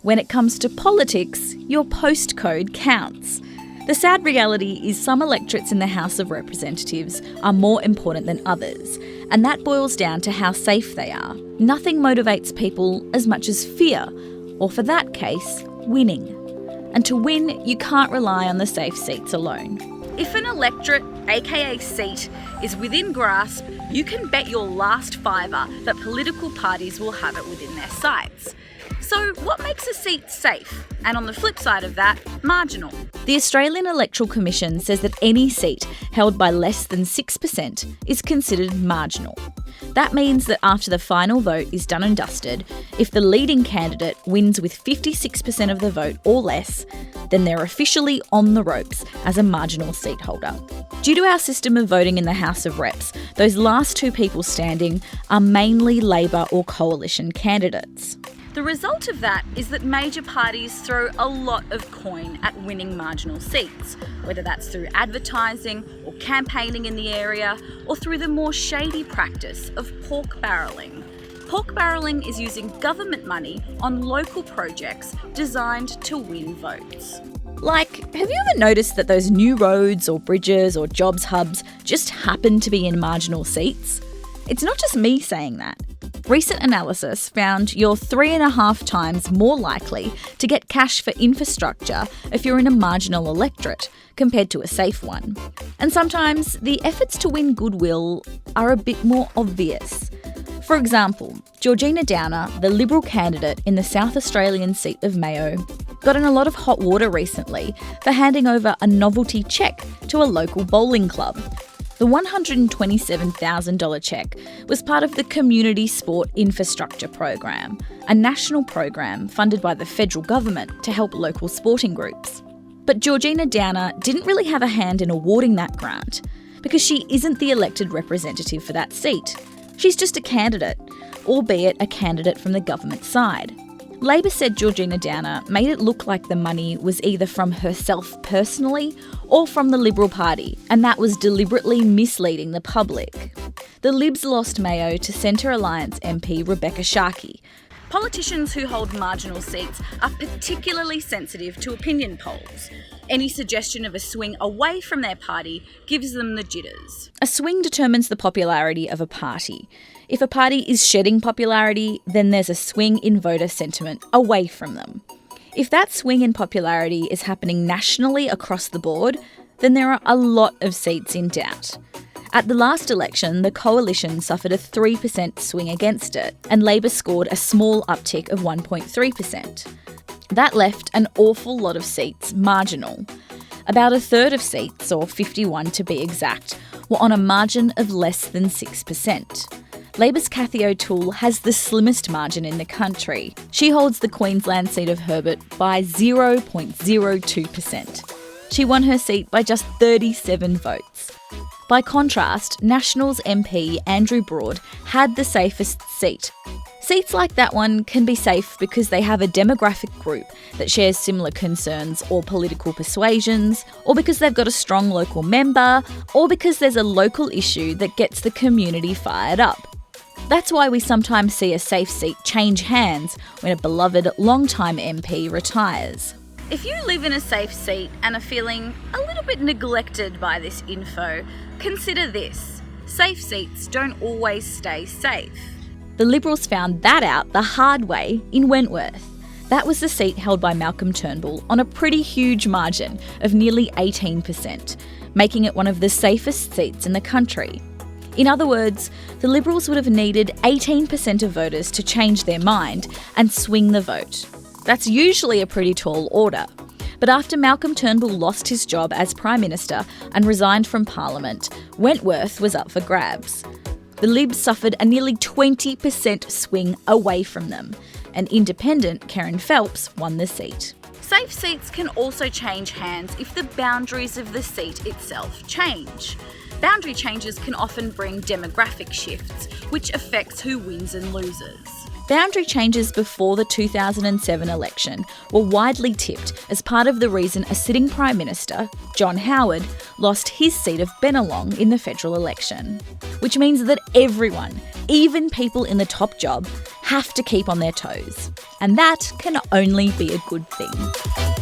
When it comes to politics, your postcode counts. The sad reality is some electorates in the House of Representatives are more important than others, and that boils down to how safe they are. Nothing motivates people as much as fear, or for that case, winning. And to win, you can't rely on the safe seats alone. If an electorate, aka seat, is within grasp, you can bet your last fiver that political parties will have it within their sights. So what makes a seat safe? And on the flip side of that, marginal. The Australian Electoral Commission says that any seat held by less than 6% is considered marginal. That means that after the final vote is done and dusted, if the leading candidate wins with 56% of the vote or less, then they're officially on the ropes as a marginal seat holder. Due to our system of voting in the House of Reps, those last two people standing are mainly Labor or coalition candidates. The result of that is that major parties throw a lot of coin at winning marginal seats, whether that's through advertising or campaigning in the area, or through the more shady practice of pork barrelling. Pork barrelling is using government money on local projects designed to win votes. Like, have you ever noticed that those new roads or bridges or jobs hubs just happen to be in marginal seats? It's not just me saying that. Recent analysis found you're 3.5 times more likely to get cash for infrastructure if you're in a marginal electorate compared to a safe one. And sometimes the efforts to win Goodwill are a bit more obvious. For example, Georgina Downer, the Liberal candidate in the South Australian seat of Mayo, got in a lot of hot water recently for handing over a novelty cheque to a local bowling club. The $127,000 cheque was part of the Community Sport Infrastructure Program, a national program funded by the federal government to help local sporting groups. But Georgina Downer didn't really have a hand in awarding that grant because she isn't the elected representative for that seat. She's just a candidate, albeit a candidate from the government side. Labor said Georgina Downer made it look like the money was either from herself personally or from the Liberal Party, and that was deliberately misleading the public. The Libs lost Mayo to Centre Alliance MP Rebecca Sharkey. Politicians who hold marginal seats are particularly sensitive to opinion polls. Any suggestion of a swing away from their party gives them the jitters. A swing determines the popularity of a party. If a party is shedding popularity, then there's a swing in voter sentiment away from them. If that swing in popularity is happening nationally across the board, then there are a lot of seats in doubt. At the last election, the coalition suffered a 3% swing against it, and Labor scored a small uptick of 1.3%. That left an awful lot of seats marginal. About a third of seats, or 51 to be exact, were on a margin of less than 6%. Labor's Cathy O'Toole has the slimmest margin in the country. She holds the Queensland seat of Herbert by 0.02%. She won her seat by just 37 votes. By contrast, Nationals MP Andrew Broad had the safest seat. Seats like that one can be safe because they have a demographic group that shares similar concerns or political persuasions, or because they've got a strong local member, or because there's a local issue that gets the community fired up. That's why we sometimes see a safe seat change hands when a beloved long-time MP retires. If you live in a safe seat and are feeling a little bit neglected by this info, consider this. Safe seats don't always stay safe. The Liberals found that out the hard way in Wentworth. That was the seat held by Malcolm Turnbull on a pretty huge margin of nearly 18%, making it one of the safest seats in the country. In other words, the Liberals would have needed 18% of voters to change their mind and swing the vote. That's usually a pretty tall order. But after Malcolm Turnbull lost his job as Prime Minister and resigned from Parliament, Wentworth was up for grabs. The Libs suffered a nearly 20% swing away from them, and independent Kerryn Phelps won the seat. Safe seats can also change hands if the boundaries of the seat itself change. Boundary changes can often bring demographic shifts, which affects who wins and loses. Boundary changes before the 2007 election were widely tipped as part of the reason a sitting Prime Minister, John Howard, lost his seat of Bennelong in the federal election. Which means that everyone, even people in the top job, have to keep on their toes. And that can only be a good thing.